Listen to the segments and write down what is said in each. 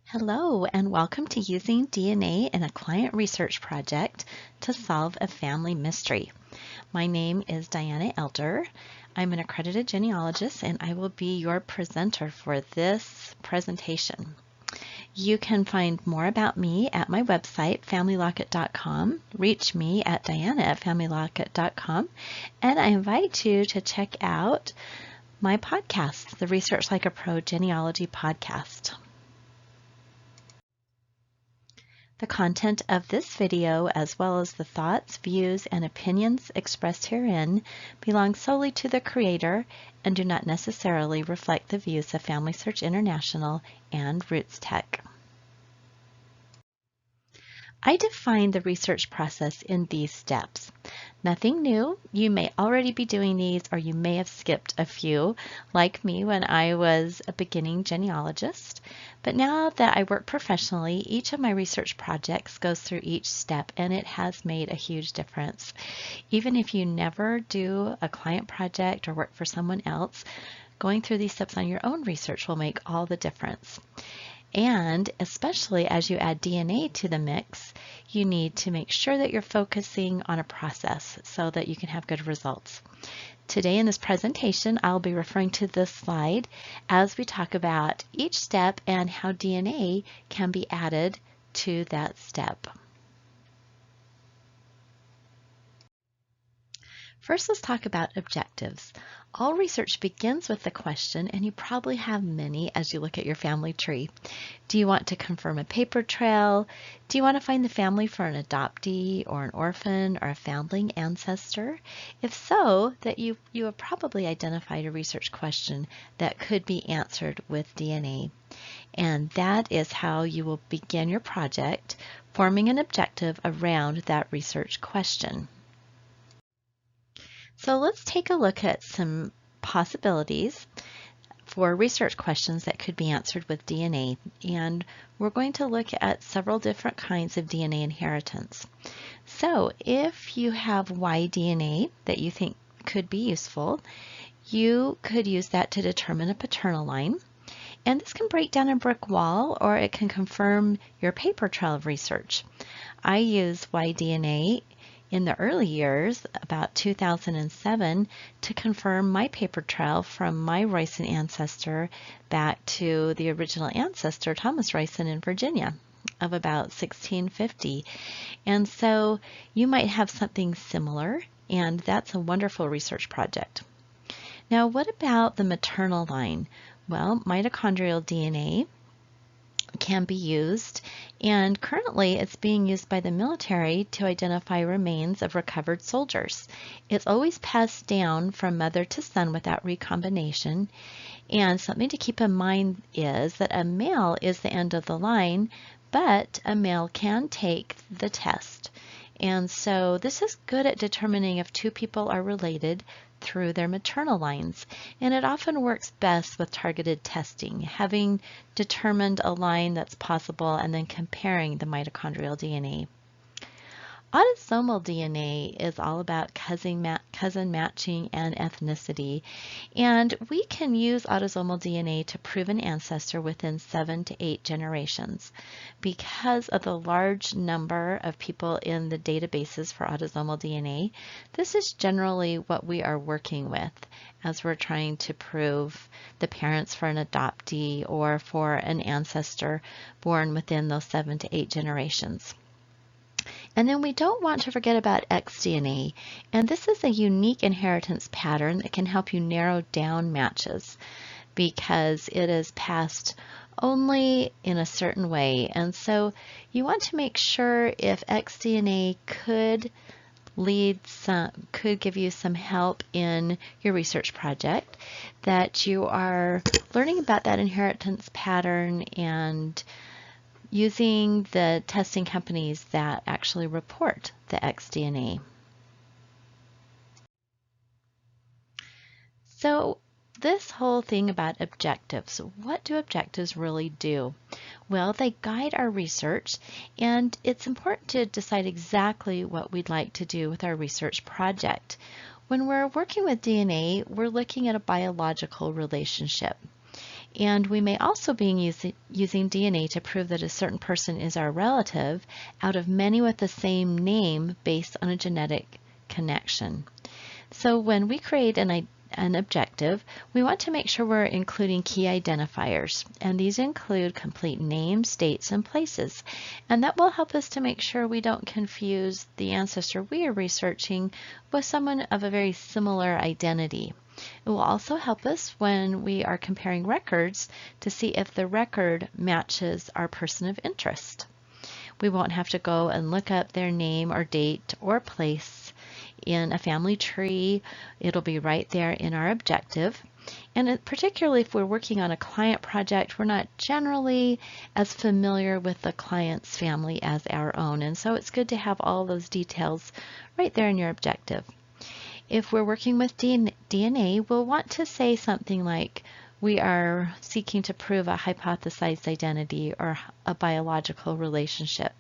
Hello, and welcome to Using DNA in a Client Research Project to Solve a Family Mystery. My name is Diana Elder. I'm an accredited genealogist, and I will be your presenter for this presentation. You can find more about me at my website, familylocket.com. Reach me at diana@familylocket.com, and I invite you to check out my podcast, the Research Like a Pro Genealogy Podcast. The content of this video, as well as the thoughts, views, and opinions expressed herein, belong solely to the creator and do not necessarily reflect the views of Family Search International and RootsTech. I define the research process in these steps. Nothing new. You may already be doing these, or you may have skipped a few, like me when I was a beginning genealogist. But now that I work professionally, each of my research projects goes through each step, and it has made a huge difference. Even if you never do a client project or work for someone else, going through these steps on your own research will make all the difference. And especially as you add DNA to the mix, you need to make sure that you're focusing on a process so that you can have good results. Today in this presentation, I'll be referring to this slide as we talk about each step and how DNA can be added to that step. First, let's talk about objectives. All research begins with the question, and you probably have many as you look at your family tree. Do you want to confirm a paper trail? Do you want to find the family for an adoptee or an orphan or a foundling ancestor? If so, that you have probably identified a research question that could be answered with DNA. And that is how you will begin your project, forming an objective around that research question. So let's take a look at some possibilities for research questions that could be answered with DNA. And we're going to look at several different kinds of DNA inheritance. So if you have Y DNA that you think could be useful, you could use that to determine a paternal line. And this can break down a brick wall, or it can confirm your paper trail of research. I use Y DNA in the early years, about 2007, to confirm my paper trail from my Royson ancestor back to the original ancestor, Thomas Royson in Virginia, of about 1650. And so you might have something similar, and that's a wonderful research project. Now, what about the maternal line? Well, mitochondrial DNA can be used, and currently it's being used by the military to identify remains of recovered soldiers. It's always passed down from mother to son without recombination, and something to keep in mind is that a male is the end of the line, but a male can take the test. And so this is good at determining if two people are related through their maternal lines, and it often works best with targeted testing, having determined a line that's possible and then comparing the mitochondrial DNA. Autosomal DNA is all about cousin matching and ethnicity, and we can use autosomal DNA to prove an ancestor within 7 to 8 generations. Because of the large number of people in the databases for autosomal DNA, this is generally what we are working with as we're trying to prove the parents for an adoptee or for an ancestor born within those 7 to 8 generations. And then we don't want to forget about xDNA, and this is a unique inheritance pattern that can help you narrow down matches because it is passed only in a certain way. And so you want to make sure if xDNA could give you some help in your research project, that you are learning about that inheritance pattern and using the testing companies that actually report the xDNA. So this whole thing about objectives, what do objectives really do? Well, they guide our research, and it's important to decide exactly what we'd like to do with our research project. When we're working with DNA, we're looking at a biological relationship. And we may also be using DNA to prove that a certain person is our relative out of many with the same name based on a genetic connection. So when we create an objective, we want to make sure we're including key identifiers, and these include complete names, dates, and places. And that will help us to make sure we don't confuse the ancestor we are researching with someone of a very similar identity. It will also help us when we are comparing records to see if the record matches our person of interest. We won't have to go and look up their name or date or place in a family tree. It'll be right there in our objective. And particularly if we're working on a client project, we're not generally as familiar with the client's family as our own. And so it's good to have all those details right there in your objective. If we're working with DNA, we'll want to say something like, we are seeking to prove a hypothesized identity or a biological relationship.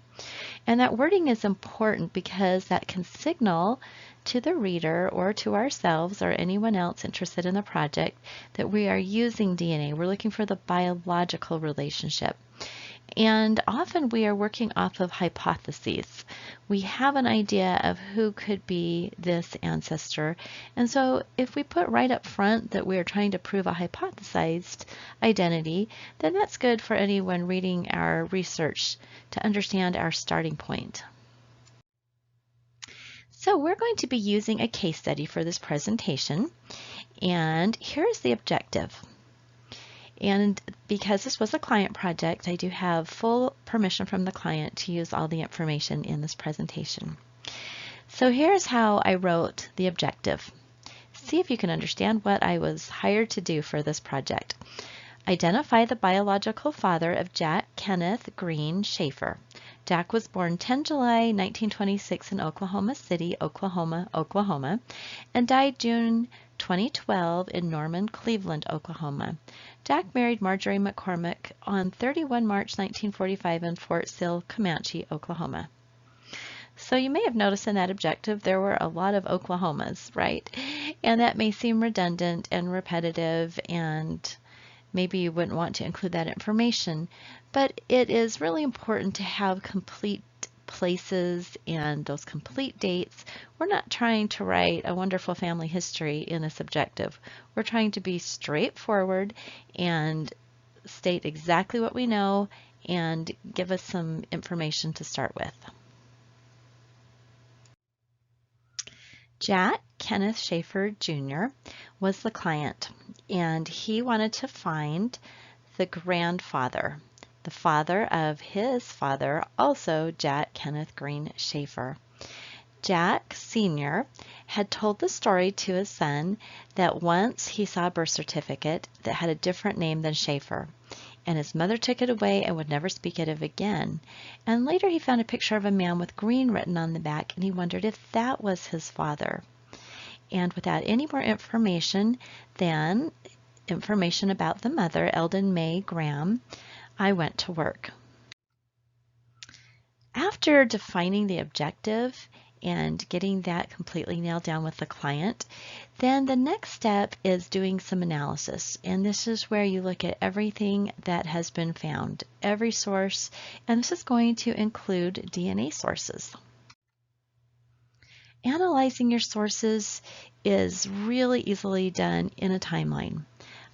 And that wording is important because that can signal to the reader or to ourselves or anyone else interested in the project that we are using DNA. We're looking for the biological relationship. And often we are working off of hypotheses. We have an idea of who could be this ancestor. And so if we put right up front that we are trying to prove a hypothesized identity, then that's good for anyone reading our research to understand our starting point. So we're going to be using a case study for this presentation. And here's the objective. And because this was a client project, I do have full permission from the client to use all the information in this presentation. So here's how I wrote the objective. See if you can understand what I was hired to do for this project. Identify the biological father of Jack Kenneth Green Schaefer. Jack was born 10 July 1926 in Oklahoma City, Oklahoma, and died June 2012 in Norman, Cleveland, Oklahoma. Jack married Marjorie McCormick on 31 March 1945 in Fort Sill, Comanche, Oklahoma. So you may have noticed in that objective there were a lot of Oklahomas, right? And that may seem redundant and repetitive, and maybe you wouldn't want to include that information, but it is really important to have complete places and those complete dates. We're not trying to write a wonderful family history in this objective. We're trying to be straightforward and state exactly what we know and give us some information to start with. Jack Kenneth Schaefer Jr. was the client, and he wanted to find the grandfather, the father of his father, also Jack Kenneth Green Schaefer. Jack Sr. had told the story to his son that once he saw a birth certificate that had a different name than Schaefer, and his mother took it away and would never speak of it again. And later he found a picture of a man with Green written on the back, and he wondered if that was his father. And without any more information than information about the mother, Eldon May Graham, I went to work. After defining the objective and getting that completely nailed down with the client, then the next step is doing some analysis. And this is where you look at everything that has been found, every source, and this is going to include DNA sources. Analyzing your sources is really easily done in a timeline.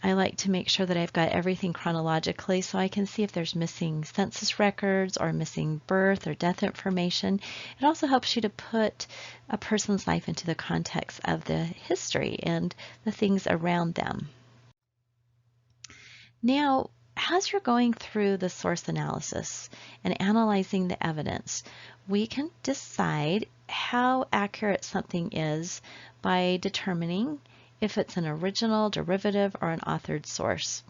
I like to make sure that I've got everything chronologically so I can see if there's missing census records or missing birth or death information. It also helps you to put a person's life into the context of the history and the things around them. Now, as you're going through the source analysis and analyzing the evidence, we can decide how accurate something is by determining if it's an original, derivative, or an authored source.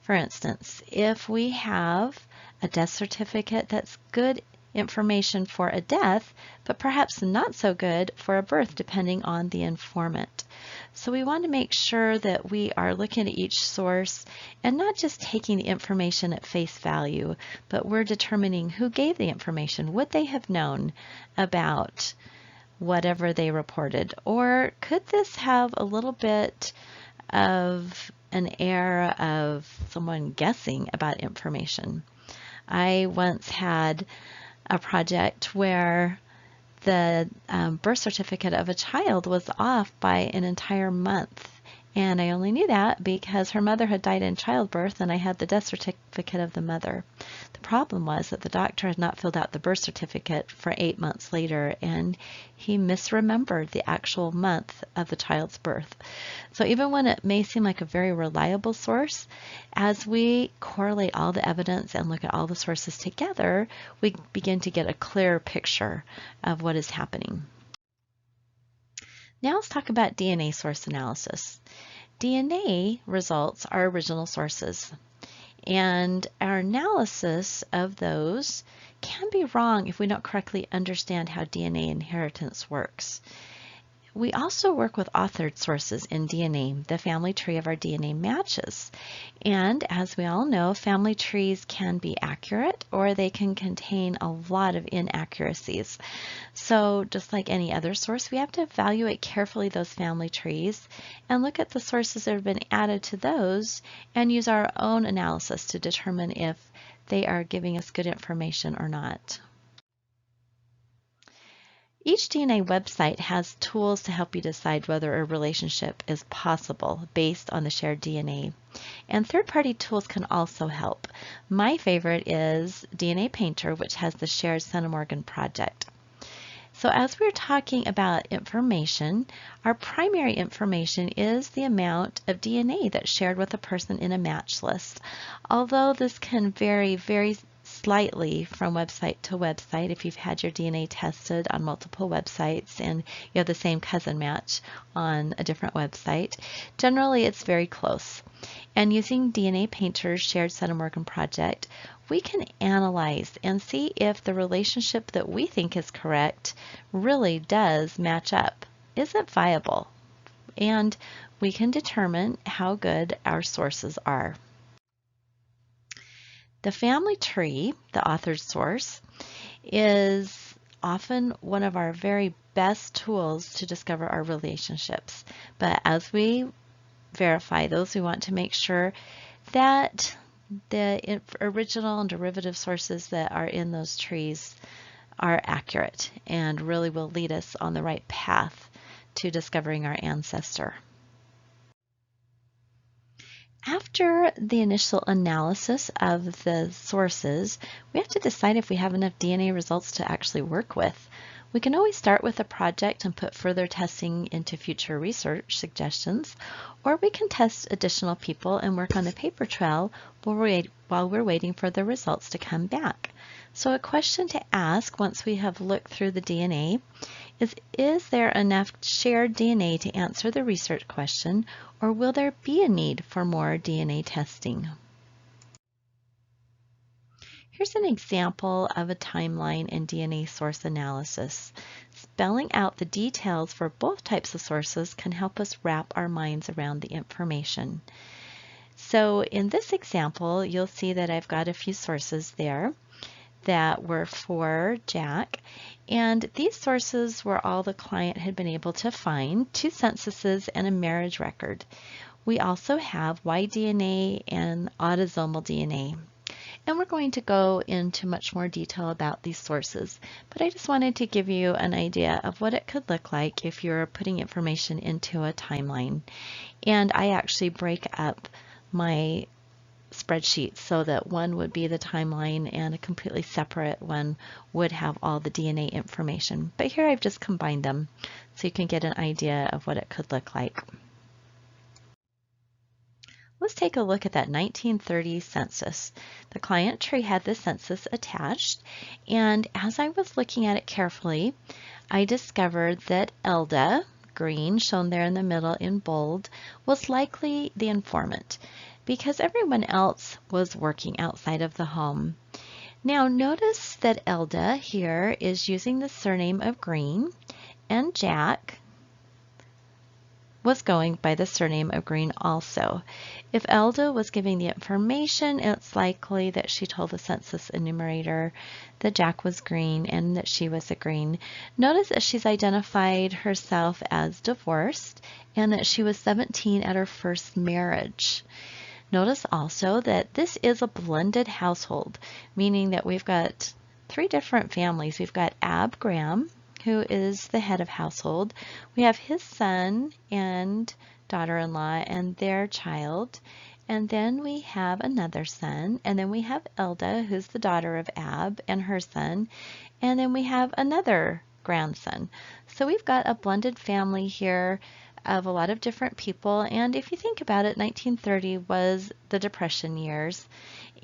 For instance, if we have a death certificate that's good information for a death, but perhaps not so good for a birth, depending on the informant. So we want to make sure that we are looking at each source and not just taking the information at face value, but we're determining who gave the information. Would they have known about whatever they reported? Or could this have a little bit of an air of someone guessing about information. I once had a project where the birth certificate of a child was off by an entire month. And I only knew that because her mother had died in childbirth and I had the death certificate of the mother. The problem was that the doctor had not filled out the birth certificate for 8 months later, and he misremembered the actual month of the child's birth. So even when it may seem like a very reliable source, as we correlate all the evidence and look at all the sources together, we begin to get a clearer picture of what is happening. Now let's talk about DNA source analysis. DNA results are original sources, and our analysis of those can be wrong if we don't correctly understand how DNA inheritance works. We also work with authored sources in DNA. The family tree of our DNA matches. And as we all know, family trees can be accurate or they can contain a lot of inaccuracies. So just like any other source, we have to evaluate carefully those family trees and look at the sources that have been added to those and use our own analysis to determine if they are giving us good information or not. Each DNA website has tools to help you decide whether a relationship is possible based on the shared DNA. And third-party tools can also help. My favorite is DNA Painter, which has the shared Centimorgan project. So as we're talking about information, our primary information is the amount of DNA that's shared with a person in a match list. Although this can vary very slightly from website to website if you've had your DNA tested on multiple websites and you have the same cousin match on a different website. Generally, it's very close. And using DNA Painter's shared Centimorgan project, we can analyze and see if the relationship that we think is correct really does match up. Is it viable? And we can determine how good our sources are. The family tree, the authored source, is often one of our very best tools to discover our relationships. But as we verify those, we want to make sure that the original and derivative sources that are in those trees are accurate and really will lead us on the right path to discovering our ancestor. After the initial analysis of the sources, we have to decide if we have enough DNA results to actually work with. We can always start with a project and put further testing into future research suggestions, or we can test additional people and work on the paper trail while we're waiting for the results to come back. So a question to ask once we have looked through the DNA is there enough shared DNA to answer the research question, or will there be a need for more DNA testing? Here's an example of a timeline in DNA source analysis. Spelling out the details for both types of sources can help us wrap our minds around the information. So in this example, you'll see that I've got a few sources there that were for Jack, and these sources were all the client had been able to find: 2 censuses and a marriage record. We also have Y-DNA and autosomal DNA. And we're going to go into much more detail about these sources, but I just wanted to give you an idea of what it could look like if you're putting information into a timeline. And I actually break up my spreadsheet so that one would be the timeline and a completely separate one would have all the DNA information. But here I've just combined them so you can get an idea of what it could look like. Let's take a look at that 1930 census. The client tree had the census attached, and as I was looking at it carefully, I discovered that Elda, green, shown there in the middle in bold, was likely the informant, because everyone else was working outside of the home. Now notice that Elda here is using the surname of Green, and Jack was going by the surname of Green also. If Elda was giving the information, it's likely that she told the census enumerator that Jack was Green and that she was a Green. Notice that she's identified herself as divorced and that she was 17 at her first marriage. Notice also that this is a blended household, meaning that we've got three different families. We've got Ab Graham, who is the head of household. We have his son and daughter-in-law and their child. And then we have another son. And then we have Elda, who's the daughter of Ab and her son. And then we have another grandson. So we've got a blended family here of a lot of different people. And if you think about it, 1930 was the Depression years.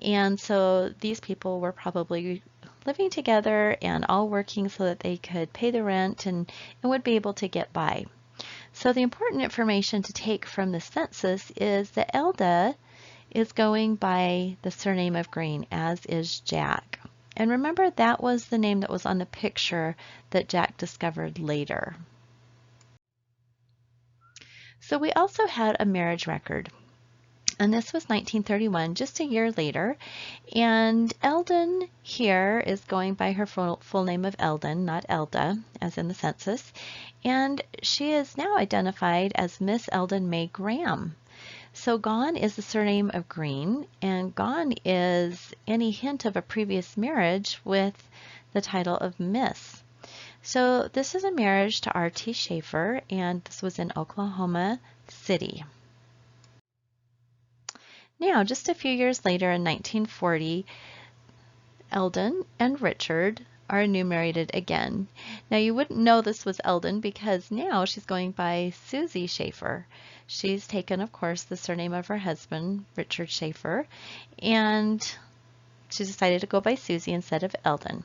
And so these people were probably living together and all working so that they could pay the rent and would be able to get by. So the important information to take from the census is that Elda is going by the surname of Green, as is Jack. And remember, that was the name that was on the picture that Jack discovered later. So we also had a marriage record. And this was 1931, just a year later. And Eldon here is going by her full name of Eldon, not Elda, as in the census. And she is now identified as Miss Eldon May Graham. So gone is the surname of Green, and gone is any hint of a previous marriage with the title of Miss. So this is a marriage to R.T. Schaefer, and this was in Oklahoma City. Now, just a few years later in 1940, Eldon and Richard are enumerated again. Now, you wouldn't know this was Eldon because now she's going by Susie Schaefer. She's taken, of course, the surname of her husband, Richard Schaefer, and she decided to go by Susie instead of Eldon.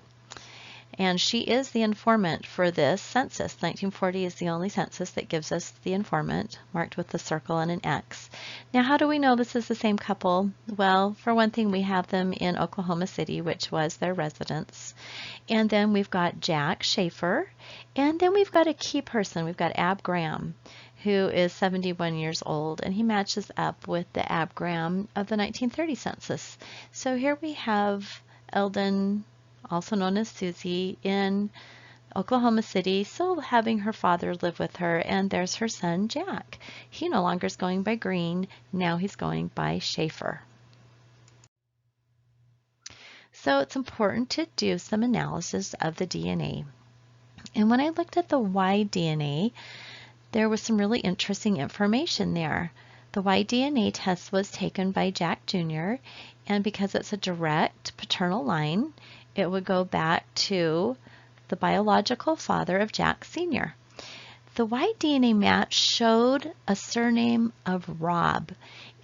And she is the informant for this census. 1940 is the only census that gives us the informant, marked with a circle and an X. Now, how do we know this is the same couple? Well, for one thing, we have them in Oklahoma City, which was their residence. And then we've got Jack Schaefer. And then we've got a key person. We've got Ab Graham, who is 71 years old, and he matches up with the Ab Graham of the 1930 census. So here we have Eldon, also known as Susie, in Oklahoma City, still having her father live with her, and there's her son, Jack. He no longer is going by Green, now he's going by Schaefer. So it's important to do some analysis of the DNA. And when I looked at the Y-DNA, there was some really interesting information there. The Y-DNA test was taken by Jack Jr., and because it's a direct paternal line, it would go back to the biological father of Jack Sr. The Y-DNA match showed a surname of Robb,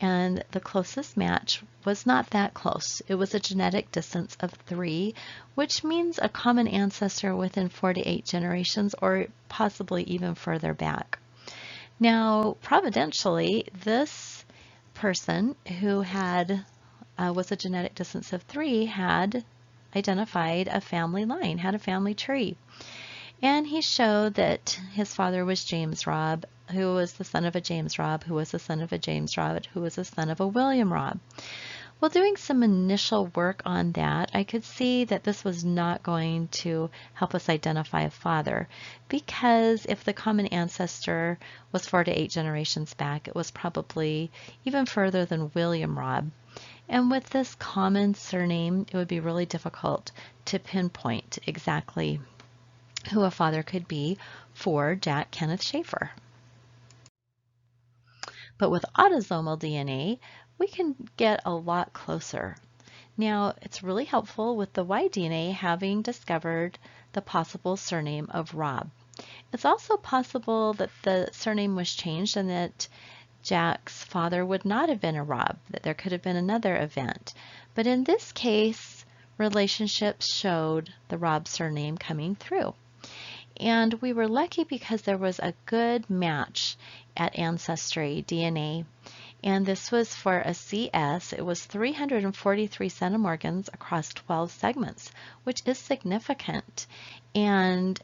and the closest match was not that close. It was a genetic distance of 3, which means a common ancestor within 4 to 8 generations, or possibly even further back. Now, providentially, this person who had was a genetic distance of 3 had identified a family line, had a family tree. And he showed that his father was James Robb, who was the son of a James Robb, who was the son of a James Robb, who was the son of a William Robb. Well, doing some initial work on that, I could see that this was not going to help us identify a father, because if the common ancestor was 4 to 8 generations back, it was probably even further than William Robb. And with this common surname, it would be really difficult to pinpoint exactly who a father could be for Jack Kenneth Schaefer. But with autosomal DNA, we can get a lot closer. Now, it's really helpful with the Y-DNA having discovered the possible surname of Robb. It's also possible that the surname was changed and that Jack's father would not have been a Robb, that there could have been another event. But in this case, relationships showed the Robb surname coming through. And we were lucky because there was a good match at Ancestry DNA. And this was for a CS. It was 343 centimorgans across 12 segments, which is significant. And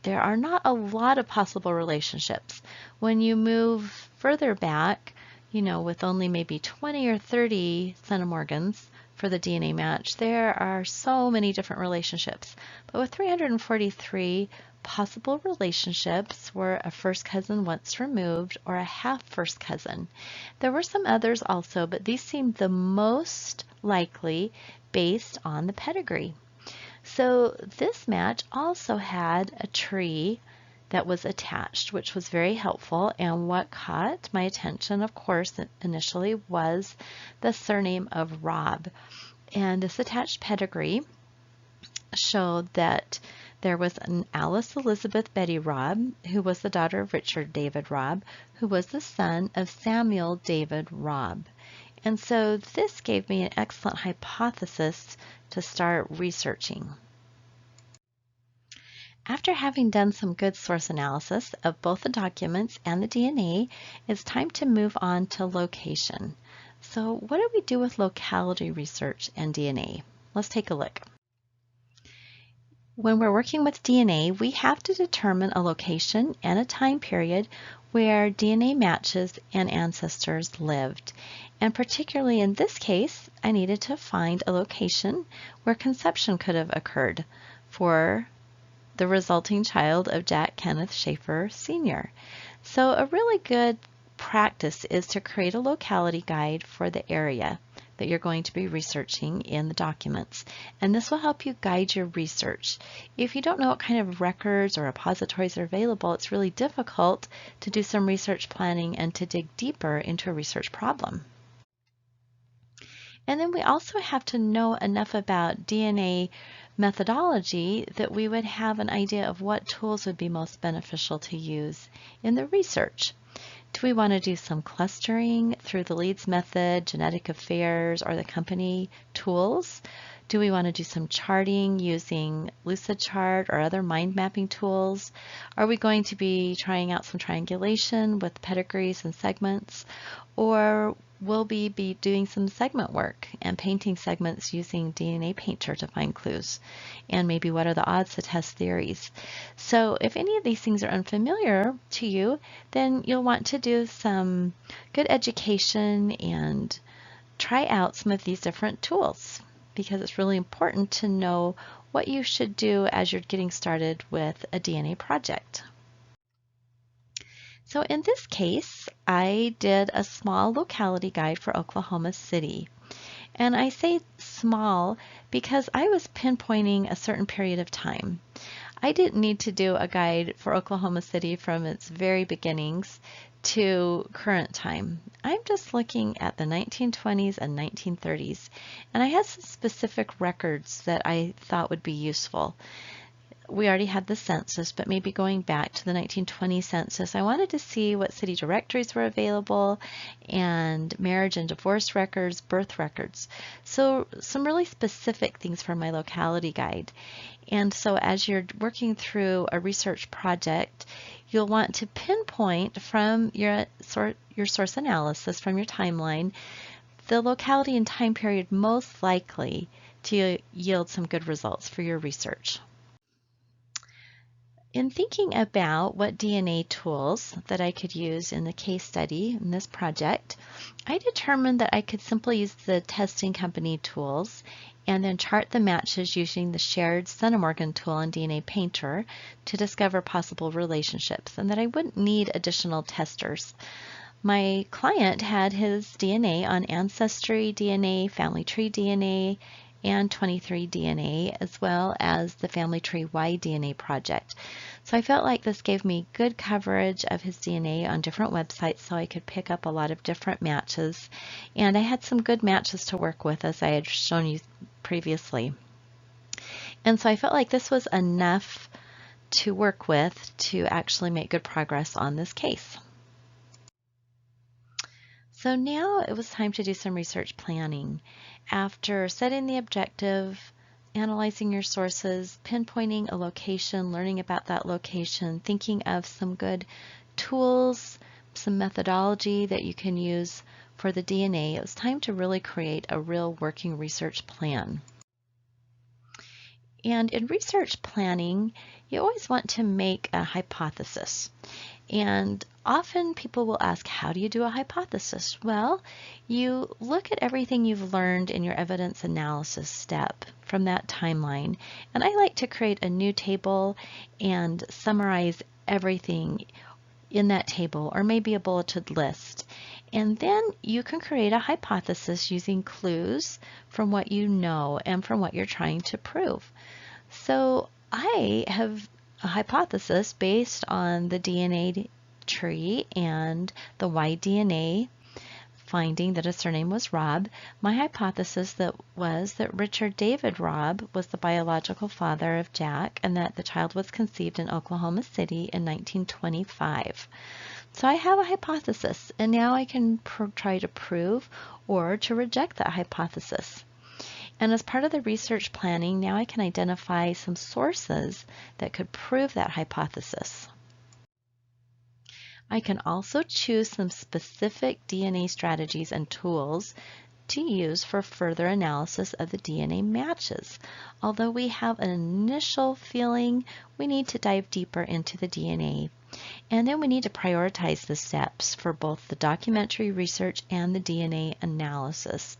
there are not a lot of possible relationships. When you move further back, with only maybe 20 or 30 centimorgans for the DNA match, there are so many different relationships. But with 343 possible relationships were a first cousin once removed or a half first cousin. There were some others also, but these seemed the most likely based on the pedigree. So this match also had a tree that was attached, which was very helpful. And what caught my attention, of course, initially was the surname of Robb. And this attached pedigree showed that there was an Alice Elizabeth Betty Robb, who was the daughter of Richard David Robb, who was the son of Samuel David Robb. And so this gave me an excellent hypothesis to start researching. After having done some good source analysis of both the documents and the DNA, it's time to move on to location. So what do we do with locality research and DNA? Let's take a look. When we're working with DNA, we have to determine a location and a time period where DNA matches and ancestors lived. And particularly in this case, I needed to find a location where conception could have occurred for the resulting child of Jack Kenneth Schaefer Sr. So a really good practice is to create a locality guide for the area that you're going to be researching in the documents. And this will help you guide your research. If you don't know what kind of records or repositories are available, it's really difficult to do some research planning and to dig deeper into a research problem. And then we also have to know enough about DNA methodology that we would have an idea of what tools would be most beneficial to use in the research. Do we want to do some clustering through the Leeds method, genetic affairs, or the company tools? Do we want to do some charting using Lucidchart or other mind mapping tools? Are we going to be trying out some triangulation with pedigrees and segments? Or will we be doing some segment work and painting segments using DNA Painter to find clues? And maybe what are the odds to test theories? So if any of these things are unfamiliar to you, then you'll want to do some good education and try out some of these different tools, because it's really important to know what you should do as you're getting started with a DNA project. So in this case, I did a small locality guide for Oklahoma City. And I say small because I was pinpointing a certain period of time. I didn't need to do a guide for Oklahoma City from its very beginnings to current time. I'm just looking at the 1920s and 1930s, and I had some specific records that I thought would be useful. We already had the census, but maybe going back to the 1920 census, I wanted to see what city directories were available and marriage and divorce records, birth records. So some really specific things for my locality guide. And so as you're working through a research project, you'll want to pinpoint from your source analysis from your timeline the locality and time period most likely to yield some good results for your research. In thinking about what DNA tools that I could use in the case study in this project, I determined that I could simply use the testing company tools and then chart the matches using the shared centimorgan tool in DNA Painter to discover possible relationships, and that I wouldn't need additional testers. My client had his DNA on Ancestry DNA, Family Tree DNA, and 23DNA, as well as the Family Tree Y-DNA project. So I felt like this gave me good coverage of his DNA on different websites so I could pick up a lot of different matches. And I had some good matches to work with, as I had shown you previously. And so I felt like this was enough to work with to actually make good progress on this case. So now it was time to do some research planning. After setting the objective, analyzing your sources, pinpointing a location, learning about that location, thinking of some good tools, some methodology that you can use for the DNA, it was time to really create a real working research plan. And in research planning, you always want to make a hypothesis. And often people will ask, how do you do a hypothesis? Well, you look at everything you've learned in your evidence analysis step from that timeline. And I like to create a new table and summarize everything in that table, or maybe a bulleted list. And then you can create a hypothesis using clues from what you know and from what you're trying to prove. So I have a hypothesis based on the DNA tree and the Y-DNA finding that his surname was Robb. My hypothesis was that Richard David Robb was the biological father of Jack and that the child was conceived in Oklahoma City in 1925. So I have a hypothesis, and now I can try to prove or to reject that hypothesis. And as part of the research planning, now I can identify some sources that could prove that hypothesis. I can also choose some specific DNA strategies and tools to use for further analysis of the DNA matches. Although we have an initial feeling, we need to dive deeper into the DNA. And then we need to prioritize the steps for both the documentary research and the DNA analysis.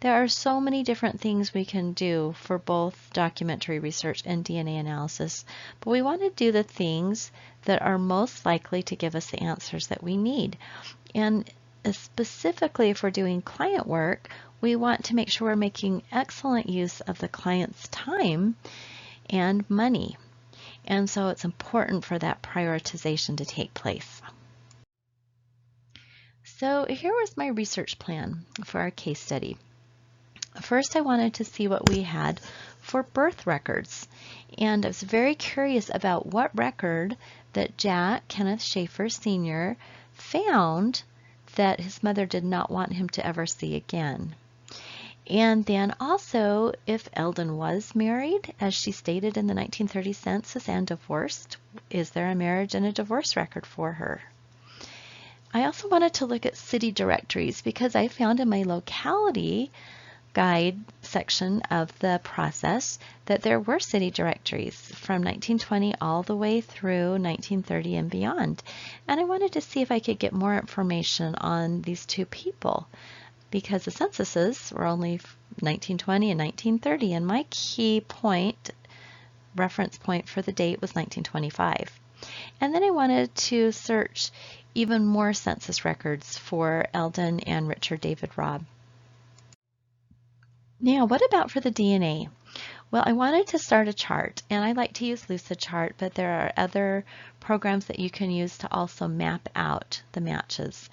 There are so many different things we can do for both documentary research and DNA analysis, but we want to do the things that are most likely to give us the answers that we need. And specifically, if we're doing client work, we want to make sure we're making excellent use of the client's time and money. And so it's important for that prioritization to take place. So here was my research plan for our case study. First, I wanted to see what we had for birth records. And I was very curious about what record that Jack Kenneth Schaefer Sr. found that his mother did not want him to ever see again. And then also, if Eldon was married, as she stated in the 1930 census, and divorced, is there a marriage and a divorce record for her? I also wanted to look at city directories because I found in my locality guide section of the process that there were city directories from 1920 all the way through 1930 and beyond. And I wanted to see if I could get more information on these two people, because the censuses were only 1920 and 1930, and my key point, reference point for the date was 1925. And then I wanted to search even more census records for Eldon and Richard David Robb. Now, what about for the DNA? Well, I wanted to start a chart, and I like to use Lucidchart, but there are other programs that you can use to also map out the matches.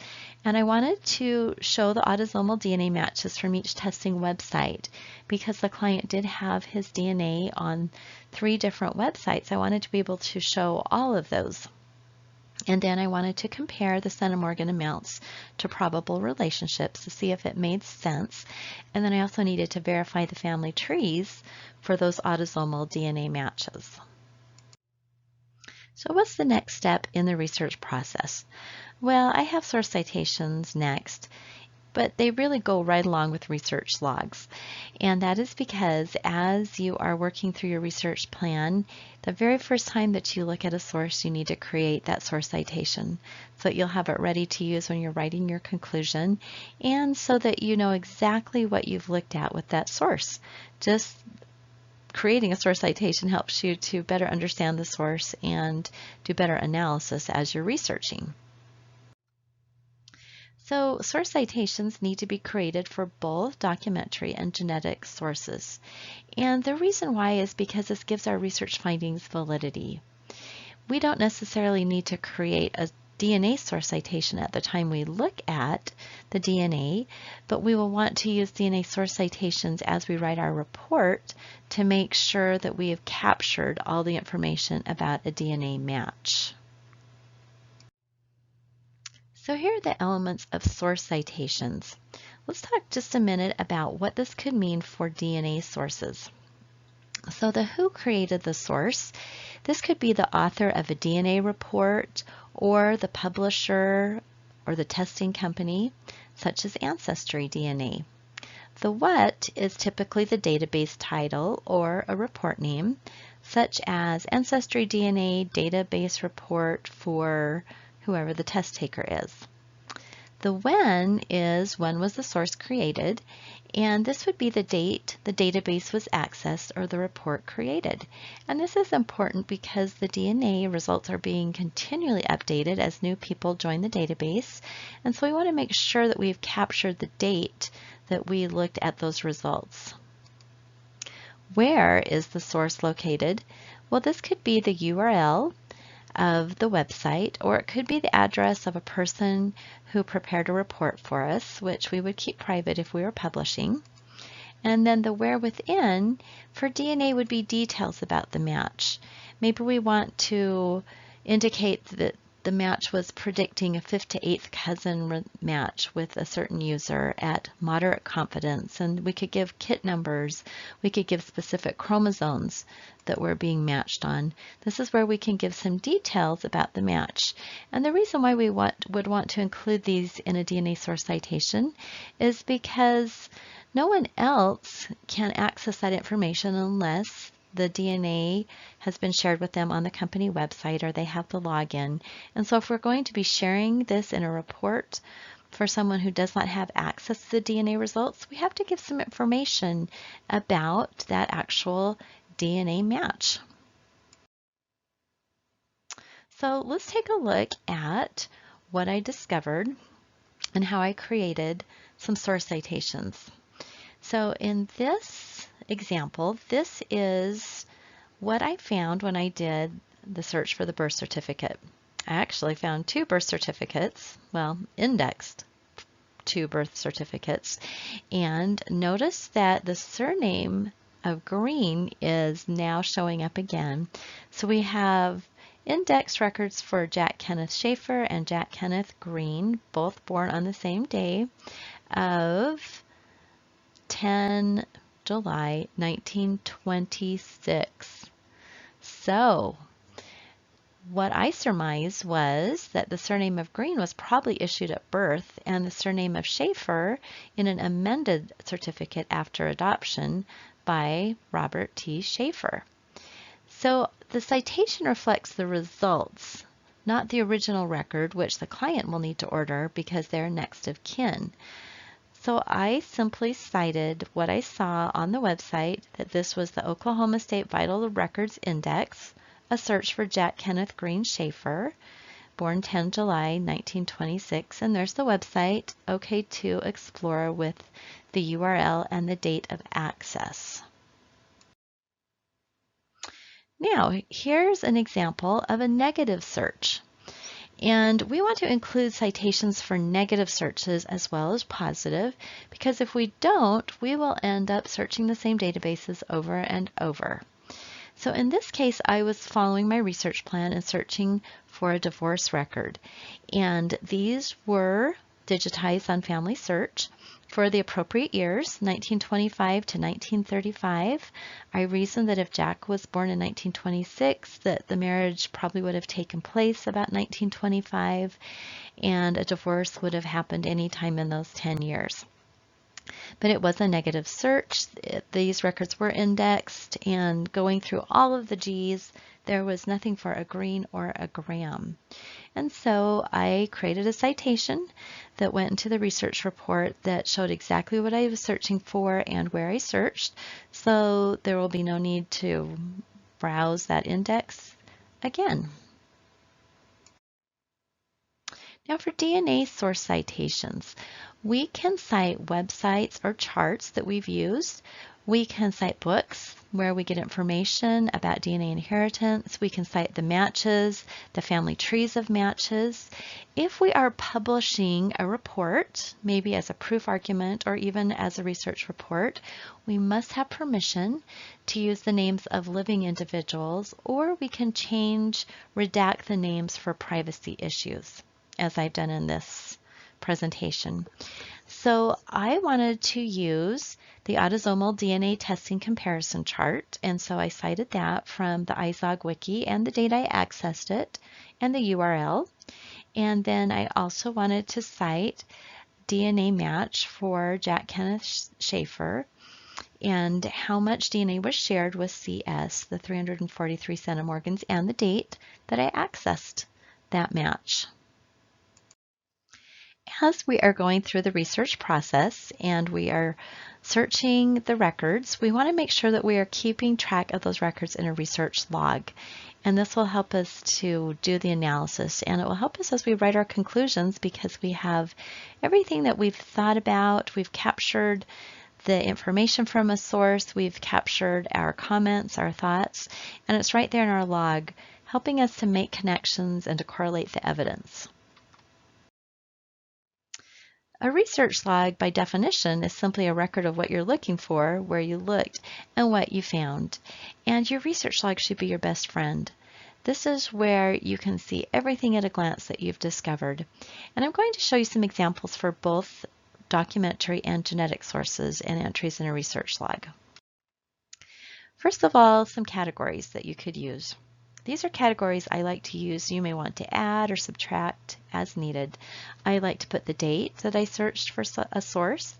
And I wanted to show the autosomal DNA matches from each testing website because the client did have his DNA on 3 different websites. I wanted to be able to show all of those. And then I wanted to compare the centimorgan amounts to probable relationships to see if it made sense. And then I also needed to verify the family trees for those autosomal DNA matches. So what's the next step in the research process? Well, I have source citations next, but they really go right along with research logs. And that is because as you are working through your research plan, the very first time that you look at a source, you need to create that source citation so that you'll have it ready to use when you're writing your conclusion, and so that you know exactly what you've looked at with that source. Just creating a source citation helps you to better understand the source and do better analysis as you're researching. So source citations need to be created for both documentary and genetic sources. And the reason why is because this gives our research findings validity. We don't necessarily need to create a DNA source citation at the time we look at the DNA, but we will want to use DNA source citations as we write our report to make sure that we have captured all the information about a DNA match. So here are the elements of source citations. Let's talk just a minute about what this could mean for DNA sources. So the who created the source. This could be the author of a DNA report or the publisher or the testing company, such as Ancestry DNA. The what is typically the database title or a report name, such as Ancestry DNA database report for whoever the test taker is. The when is when was the source created, and this would be the date the database was accessed or the report created. And this is important because the DNA results are being continually updated as new people join the database, and so we want to make sure that we've captured the date that we looked at those results. Where is the source located? Well, this could be the URL of the website, or it could be the address of a person who prepared a report for us, which we would keep private if we were publishing. And then the where within for DNA would be details about the match. Maybe we want to indicate that the match was predicting a 5th to 8th cousin match with a certain user at moderate confidence, and we could give kit numbers, we could give specific chromosomes that we're being matched on. This is where we can give some details about the match. And the reason why we would want to include these in a DNA source citation is because no one else can access that information unless the DNA has been shared with them on the company website or they have the login. And so if we're going to be sharing this in a report for someone who does not have access to the DNA results, we have to give some information about that actual DNA match. So let's take a look at what I discovered and how I created some source citations. So in this example, this is what I found when I did the search for the birth certificate. I actually found 2 birth certificates, well, indexed 2 birth certificates, and notice that the surname of Green is now showing up again. So we have index records for Jack Kenneth Schaefer and Jack Kenneth Green, both born on the same day of 10 July 1926. So what I surmised was that the surname of Green was probably issued at birth and the surname of Schaefer in an amended certificate after adoption by Robert T. Schaefer. So the citation reflects the results, not the original record, which the client will need to order because they're next of kin. So I simply cited what I saw on the website, that this was the Oklahoma State Vital Records Index, a search for Jack Kenneth Green Schaefer, born 10 July 1926, and there's the website, OK2 Explorer, with the URL and the date of access. Now, here's an example of a negative search. And we want to include citations for negative searches as well as positive, because if we don't, we will end up searching the same databases over and over. So in this case, I was following my research plan and searching for a divorce record. And these were digitized on Family Search for the appropriate years, 1925 to 1935. I reasoned that if Jack was born in 1926, that the marriage probably would have taken place about 1925, and a divorce would have happened anytime in those 10 years. But it was a negative search. These records were indexed, and going through all of the G's, there was nothing for a Green or a Graham. And so I created a citation that went into the research report that showed exactly what I was searching for and where I searched. So there will be no need to browse that index again. Now for DNA source citations, we can cite websites or charts that we've used. We can cite books where we get information about DNA inheritance. We can cite the matches, the family trees of matches. If we are publishing a report, maybe as a proof argument or even as a research report, we must have permission to use the names of living individuals, or we can redact the names for privacy issues, as I've done in this presentation. So I wanted to use the autosomal DNA testing comparison chart, and so I cited that from the IZOG wiki and the date I accessed it and the URL. And then I also wanted to cite DNA match for Jack Kenneth Schaefer and how much DNA was shared with CS, the 343 centimorgans, and the date that I accessed that match. As we are going through the research process and we are searching the records, we want to make sure that we are keeping track of those records in a research log. And this will help us to do the analysis, and it will help us as we write our conclusions because we have everything that we've thought about. We've captured the information from a source, we've captured our comments, our thoughts, and it's right there in our log, helping us to make connections and to correlate the evidence. A research log, by definition, is simply a record of what you're looking for, where you looked, and what you found. And your research log should be your best friend. This is where you can see everything at a glance that you've discovered. And I'm going to show you some examples for both documentary and genetic sources and entries in a research log. First of all, some categories that you could use. These are categories I like to use. You may want to add or subtract as needed. I like to put the date that I searched for a source.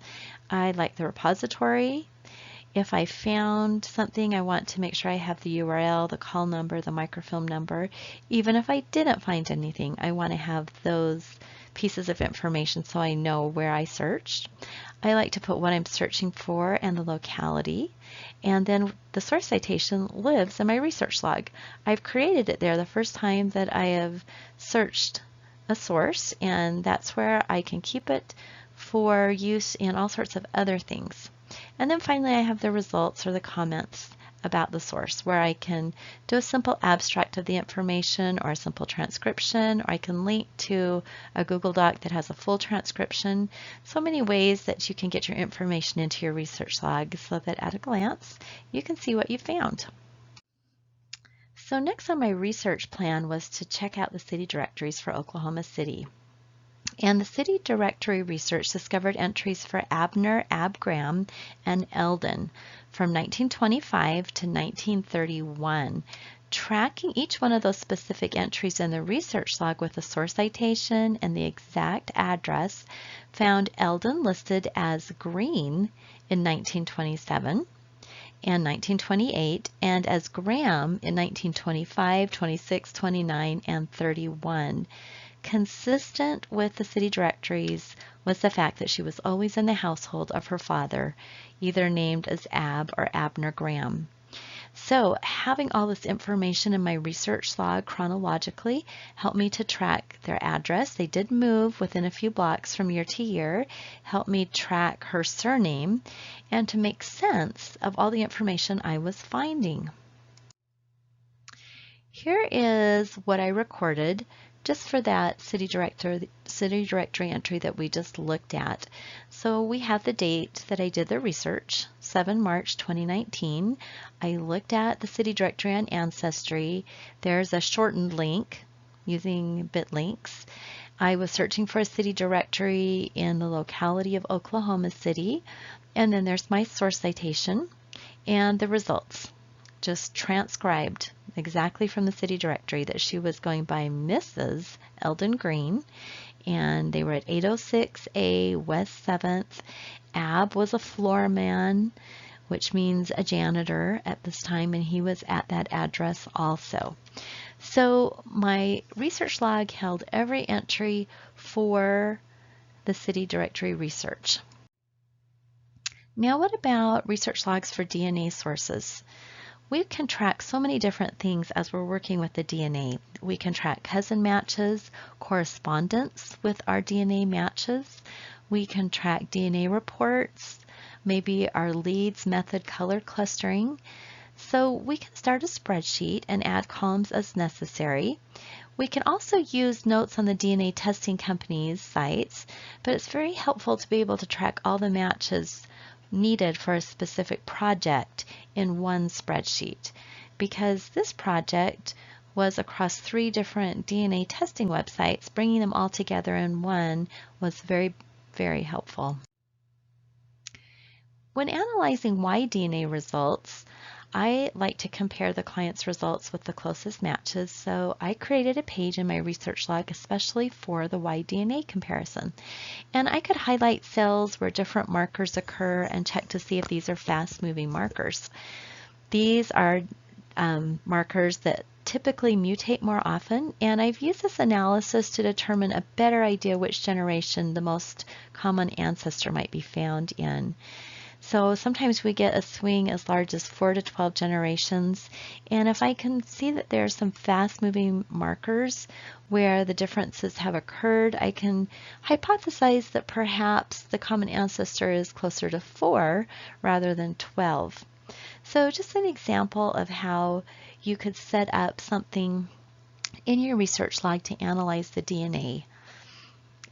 I like the repository. If I found something, I want to make sure I have the URL, the call number, the microfilm number. Even if I didn't find anything, I want to have those pieces of information so I know where I searched. I like to put what I'm searching for and the locality. And then the source citation lives in my research log. I've created it there the first time that I have searched a source, and that's where I can keep it for use in all sorts of other things. And then finally I have the results or the comments about the source, where I can do a simple abstract of the information or a simple transcription, or I can link to a Google Doc that has a full transcription. So many ways that you can get your information into your research log so that at a glance you can see what you found. So next on my research plan was to check out the city directories for Oklahoma City. And the city directory research discovered entries for Abner, Ab Graham, and Eldon from 1925 to 1931. Tracking each one of those specific entries in the research log with a source citation and the exact address found Eldon listed as green in 1927 and 1928, and as Graham in 1925, 26, 29, and 31. Consistent with the city directories was the fact that she was always in the household of her father, either named as Ab or Abner Graham. So having all this information in my research log chronologically helped me to track their address. They did move within a few blocks from year to year, helped me track her surname, and to make sense of all the information I was finding. Here is what I recorded just for that city directory entry that we just looked at. So we have the date that I did the research, 7 March 2019. I looked at the city directory on Ancestry. There's a shortened link using BitLinks. I was searching for a city directory in the locality of Oklahoma City, and then there's my source citation and the results, just transcribed exactly from the city directory that she was going by Mrs. Eldon Green, and they were at 806A West 7th. Ab was a floorman, which means a janitor at this time, and he was at that address also. So my research log held every entry for the city directory research. Now what about research logs for DNA sources? We can track so many different things as we're working with the DNA. We can track cousin matches, correspondence with our DNA matches. We can track DNA reports, maybe our leads method color clustering. So we can start a spreadsheet and add columns as necessary. We can also use notes on the DNA testing company's sites, but it's very helpful to be able to track all the matches needed for a specific project in one spreadsheet, because this project was across 3 different DNA testing websites. Bringing them all together in one was very, very helpful. When analyzing Y DNA results, I like to compare the client's results with the closest matches, so I created a page in my research log especially for the Y-DNA comparison. And I could highlight cells where different markers occur and check to see if these are fast-moving markers. These are markers that typically mutate more often, and I've used this analysis to determine a better idea which generation the most common ancestor might be found in. So sometimes we get a swing as large as 4 to 12 generations, and if I can see that there are some fast-moving markers where the differences have occurred, I can hypothesize that perhaps the common ancestor is closer to 4 rather than 12. So just an example of how you could set up something in your research log to analyze the DNA.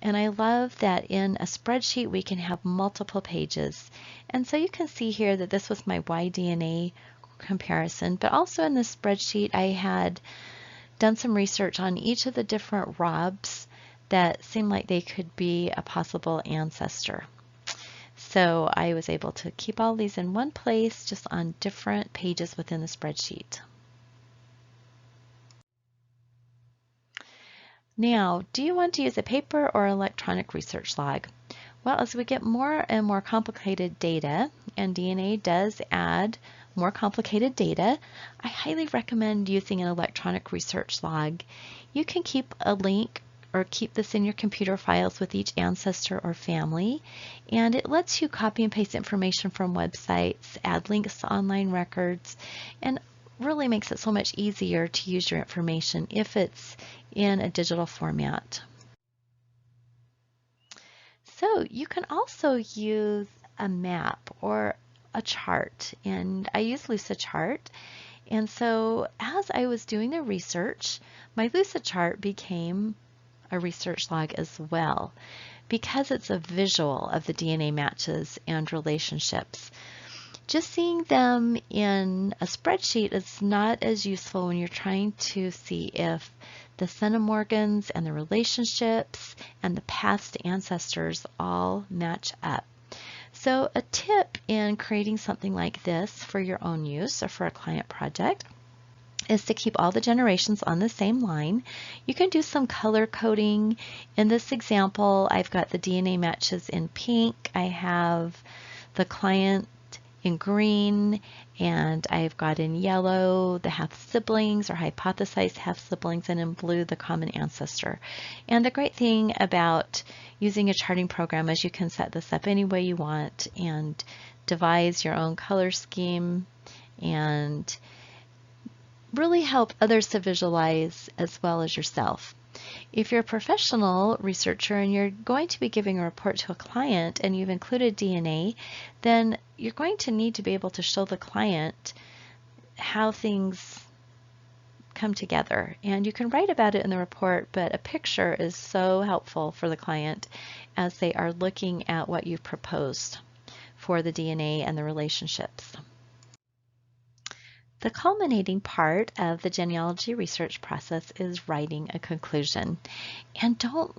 And I love that in a spreadsheet we can have multiple pages. And so you can see here that this was my Y-DNA comparison, but also in this spreadsheet I had done some research on each of the different ROBs that seemed like they could be a possible ancestor. So I was able to keep all these in one place, just on different pages within the spreadsheet. Now, do you want to use a paper or electronic research log? Well, as we get more and more complicated data, and DNA does add more complicated data, I highly recommend using an electronic research log. You can keep a link or keep this in your computer files with each ancestor or family, and it lets you copy and paste information from websites, add links to online records, and really makes it so much easier to use your information if it's in a digital format. So you can also use a map or a chart, and I use Lucidchart. And so as I was doing the research, my Lucidchart became a research log as well, because it's a visual of the DNA matches and relationships. Just seeing them in a spreadsheet is not as useful when you're trying to see if the centimorgans and the relationships and the past ancestors all match up. So a tip in creating something like this for your own use or for a client project is to keep all the generations on the same line. You can do some color coding. In this example, I've got the DNA matches in pink. I have the client in green, and I've got in yellow the half-siblings or hypothesized half-siblings, and in blue the common ancestor. And the great thing about using a charting program is you can set this up any way you want and devise your own color scheme and really help others to visualize as well as yourself. If you're a professional researcher and you're going to be giving a report to a client and you've included DNA, then you're going to need to be able to show the client how things come together. And you can write about it in the report, but a picture is so helpful for the client as they are looking at what you've proposed for the DNA and the relationships. The culminating part of the genealogy research process is writing a conclusion. And don't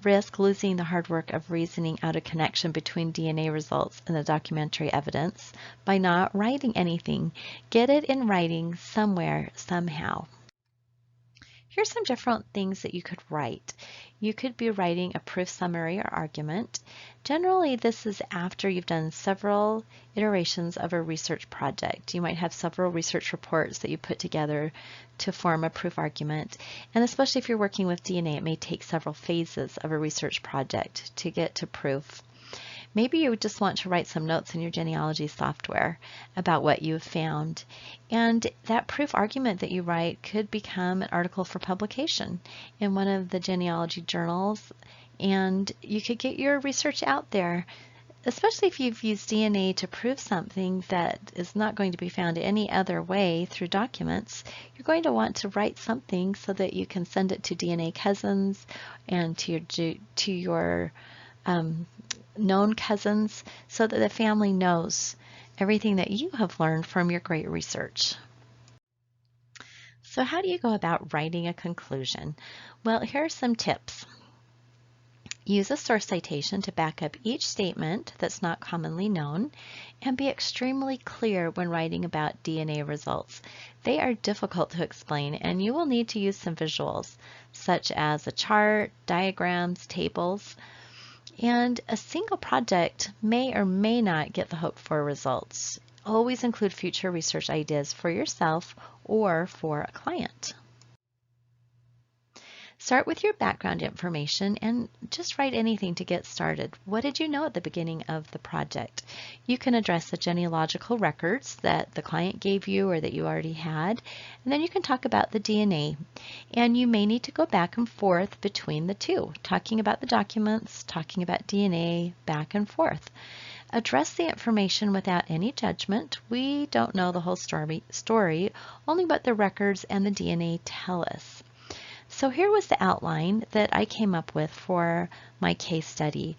risk losing the hard work of reasoning out a connection between DNA results and the documentary evidence by not writing anything. Get it in writing somewhere, somehow. Here's some different things that you could write. You could be writing a proof summary or argument. Generally, this is after you've done several iterations of a research project. You might have several research reports that you put together to form a proof argument. And especially if you're working with DNA, it may take several phases of a research project to get to proof. Maybe you just want to write some notes in your genealogy software about what you've found. And that proof argument that you write could become an article for publication in one of the genealogy journals. And you could get your research out there, especially if you've used DNA to prove something that is not going to be found any other way through documents. You're going to want to write something so that you can send it to DNA cousins and to your known cousins so that the family knows everything that you have learned from your great research. So how do you go about writing a conclusion? Well, here are some tips. Use a source citation to back up each statement that's not commonly known, and be extremely clear when writing about DNA results. They are difficult to explain, and you will need to use some visuals, such as a chart, diagrams, tables, and a single project may or may not get the hoped for results. Always include future research ideas for yourself or for a client. Start with your background information and just write anything to get started. What did you know at the beginning of the project? You can address the genealogical records that the client gave you or that you already had, and then you can talk about the DNA. And you may need to go back and forth between the two, talking about the documents, talking about DNA, back and forth. Address the information without any judgment. We don't know the whole story, only what the records and the DNA tell us. So here was the outline that I came up with for my case study.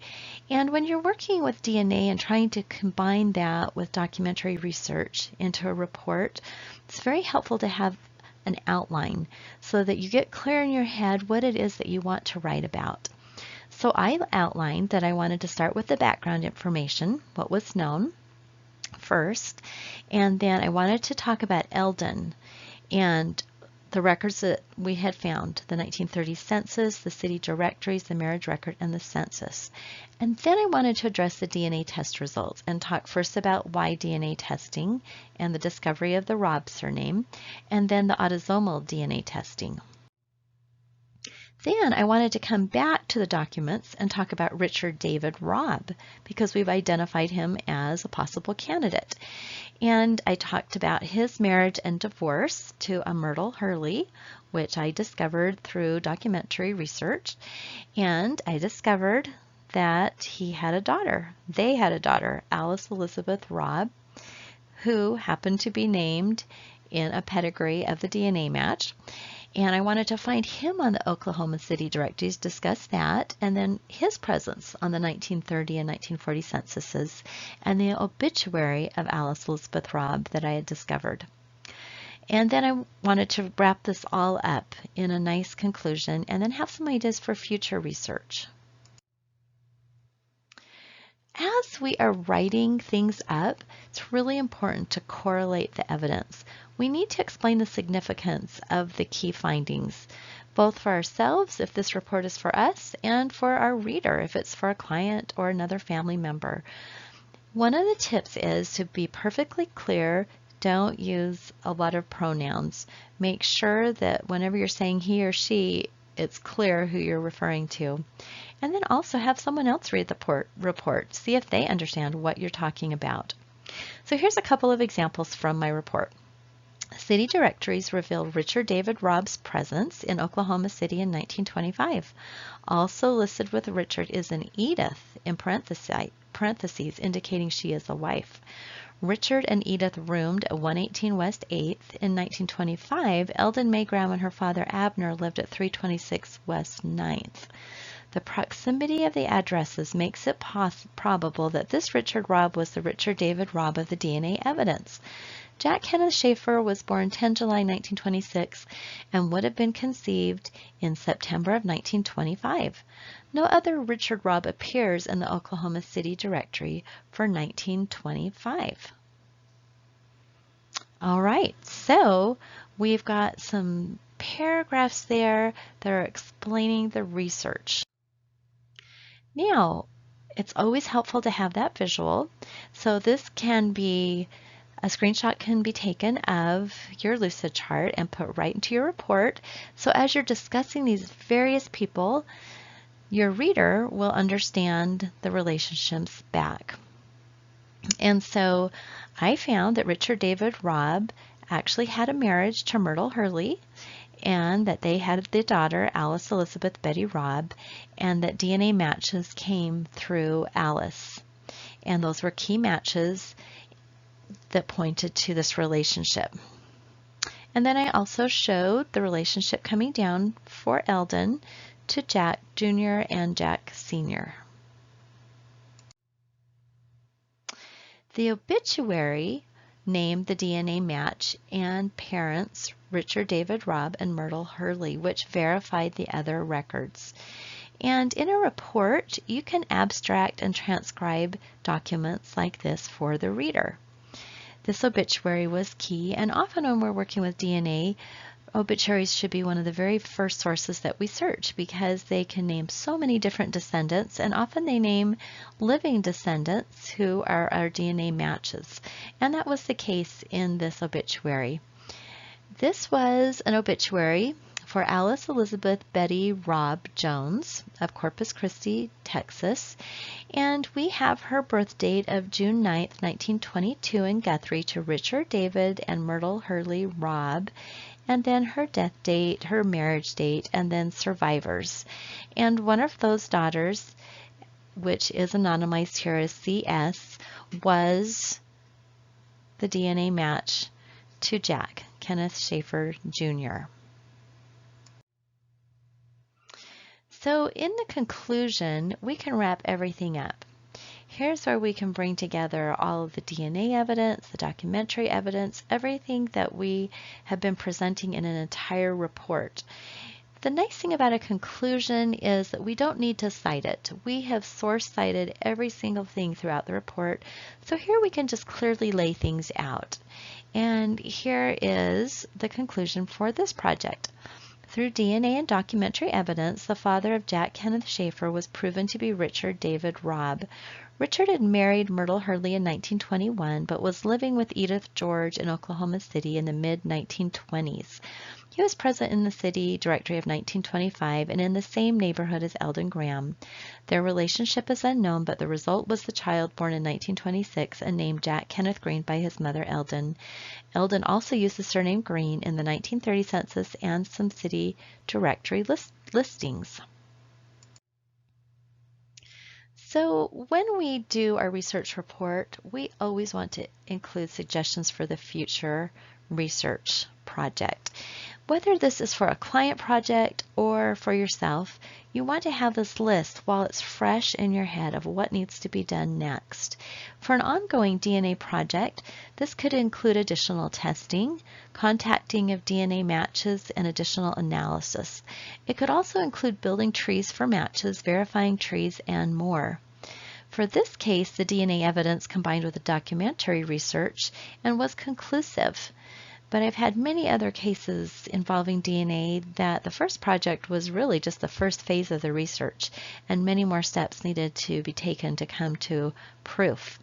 And when you're working with DNA and trying to combine that with documentary research into a report, it's very helpful to have an outline so that you get clear in your head what it is that you want to write about. So I outlined that I wanted to start with the background information, what was known first, and then I wanted to talk about Eldon and the records that we had found, the 1930 census, the city directories, the marriage record, and the census. And then I wanted to address the DNA test results and talk first about why DNA testing and the discovery of the Robb surname, and then the autosomal DNA testing. Then I wanted to come back to the documents and talk about Richard David Robb because we've identified him as a possible candidate. And I talked about his marriage and divorce to a Myrtle Hurley, which I discovered through documentary research. And I discovered that he had a daughter. They had a daughter, Alice Elizabeth Robb, who happened to be named in a pedigree of the DNA match. And I wanted to find him on the Oklahoma City directories, discuss that, and then his presence on the 1930 and 1940 censuses, and the obituary of Alice Elizabeth Robb that I had discovered. And then I wanted to wrap this all up in a nice conclusion and then have some ideas for future research. As we are writing things up, it's really important to correlate the evidence. We need to explain the significance of the key findings, both for ourselves, if this report is for us, and for our reader, if it's for a client or another family member. One of the tips is to be perfectly clear. Don't use a lot of pronouns. Make sure that whenever you're saying he or she, it's clear who you're referring to. And then also have someone else read the report. See if they understand what you're talking about. So here's a couple of examples from my report. City directories reveal Richard David Robb's presence in Oklahoma City in 1925. Also listed with Richard is an Edith in parentheses indicating she is a wife. Richard and Edith roomed at 118 West 8th. In 1925, Eldon May Graham and her father Abner lived at 326 West 9th. The proximity of the addresses makes it probable that this Richard Robb was the Richard David Robb of the DNA evidence. Jack Kenneth Schaefer was born 10 July 1926 and would have been conceived in September of 1925. No other Richard Robb appears in the Oklahoma City directory for 1925. All right, so we've got some paragraphs there that are explaining the research. Now, it's always helpful to have that visual. So this can be, a screenshot can be taken of your Lucid chart and put right into your report. So as you're discussing these various people, your reader will understand the relationships back. And so I found that Richard David Robb actually had a marriage to Myrtle Hurley, and that they had the daughter, Alice Elizabeth Betty Robb, and that DNA matches came through Alice. And those were key matches that pointed to this relationship. And then I also showed the relationship coming down for Eldon to Jack Jr. and Jack Sr. The obituary named the DNA match and parents Richard David Robb and Myrtle Hurley, which verified the other records. And in a report, you can abstract and transcribe documents like this for the reader. This obituary was key, and often when we're working with DNA, obituaries should be one of the very first sources that we search because they can name so many different descendants, and often they name living descendants who are our DNA matches. And that was the case in this obituary. This was an obituary for Alice Elizabeth Betty Robb Jones of Corpus Christi, Texas. And we have her birth date of June 9th, 1922 in Guthrie to Richard David and Myrtle Hurley Robb. And then her death date, her marriage date, and then survivors. And one of those daughters, which is anonymized here as CS, was the DNA match to Jack Kenneth Schaefer Jr. So in the conclusion, we can wrap everything up. Here's where we can bring together all of the DNA evidence, the documentary evidence, everything that we have been presenting in an entire report. The nice thing about a conclusion is that we don't need to cite it. We have source cited every single thing throughout the report, so here we can just clearly lay things out. And here is the conclusion for this project. Through DNA and documentary evidence, the father of Jack Kenneth Schaefer was proven to be Richard David Robb. Richard had married Myrtle Hurley in 1921, but was living with Edith George in Oklahoma City in the mid-1920s. He was present in the city directory of 1925 and in the same neighborhood as Eldon Graham. Their relationship is unknown, but the result was the child born in 1926 and named Jack Kenneth Green by his mother Eldon. Eldon also used the surname Green in the 1930 census and some city directory listings. So when we do our research report, we always want to include suggestions for the future research project. Whether this is for a client project or for yourself, you want to have this list while it's fresh in your head of what needs to be done next. For an ongoing DNA project, this could include additional testing, contacting of DNA matches, and additional analysis. It could also include building trees for matches, verifying trees, and more. For this case, the DNA evidence combined with the documentary research and was conclusive. But I've had many other cases involving DNA that the first project was really just the first phase of the research, and many more steps needed to be taken to come to proof.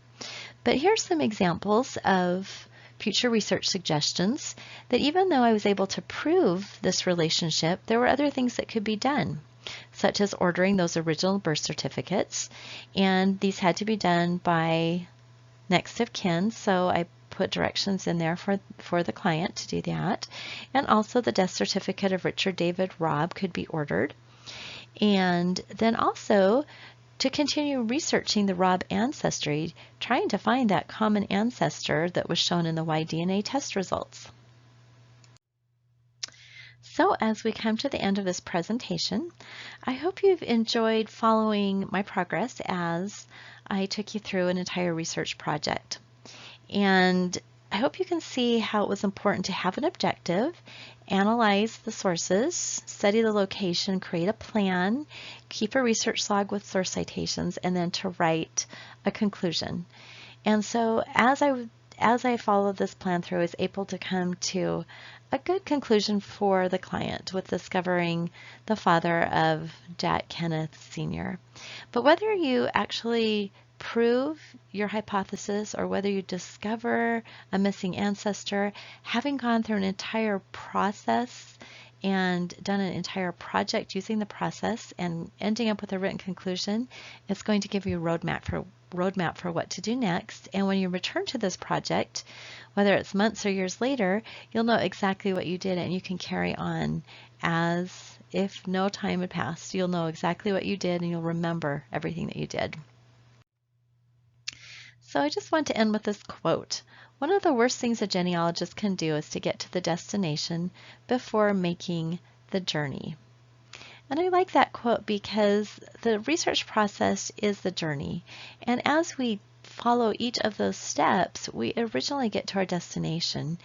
But here's some examples of future research suggestions that even though I was able to prove this relationship, there were other things that could be done, such as ordering those original birth certificates, and these had to be done by next of kin, so I put directions in there for the client to do that. And also the death certificate of Richard David Robb could be ordered. And then also to continue researching the Robb ancestry, trying to find that common ancestor that was shown in the Y-DNA test results. So as we come to the end of this presentation, I hope you've enjoyed following my progress as I took you through an entire research project. And I hope you can see how it was important to have an objective, analyze the sources, study the location, create a plan, keep a research log with source citations, and then to write a conclusion. And so as I followed this plan through, I was able to come to a good conclusion for the client with discovering the father of Jack Kenneth Sr. But whether you actually prove your hypothesis or whether you discover a missing ancestor, having gone through an entire process and done an entire project using the process and ending up with a written conclusion, it's going to give you a roadmap for what to do next. And when you return to this project, whether it's months or years later, you'll know exactly what you did and you can carry on as if no time had passed. You'll know exactly what you did and you'll remember everything that you did. So I just want to end with this quote. One of the worst things a genealogist can do is to get to the destination before making the journey. And I like that quote because the research process is the journey. And as we follow each of those steps, we originally get to our destination.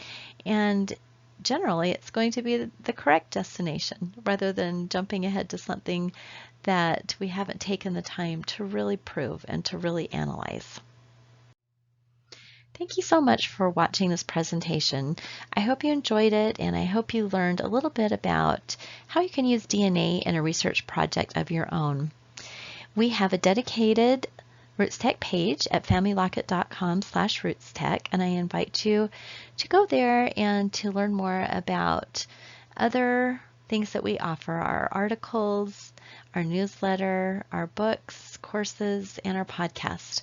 And generally it's going to be the correct destination rather than jumping ahead to something that we haven't taken the time to really prove and to really analyze. Thank you so much for watching this presentation. I hope you enjoyed it, and I hope you learned a little bit about how you can use DNA in a research project of your own. We have a dedicated RootsTech page at familylocket.com/rootstech, and I invite you to go there and to learn more about other things that we offer, our articles, our newsletter, our books, courses, and our podcast.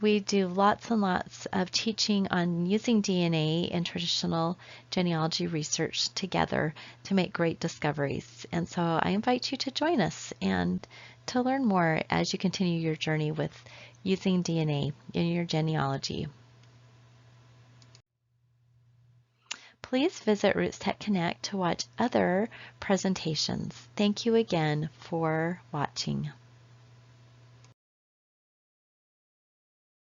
We do lots and lots of teaching on using DNA in traditional genealogy research together to make great discoveries. And so I invite you to join us and to learn more as you continue your journey with using DNA in your genealogy. Please visit RootsTech Connect to watch other presentations. Thank you again for watching.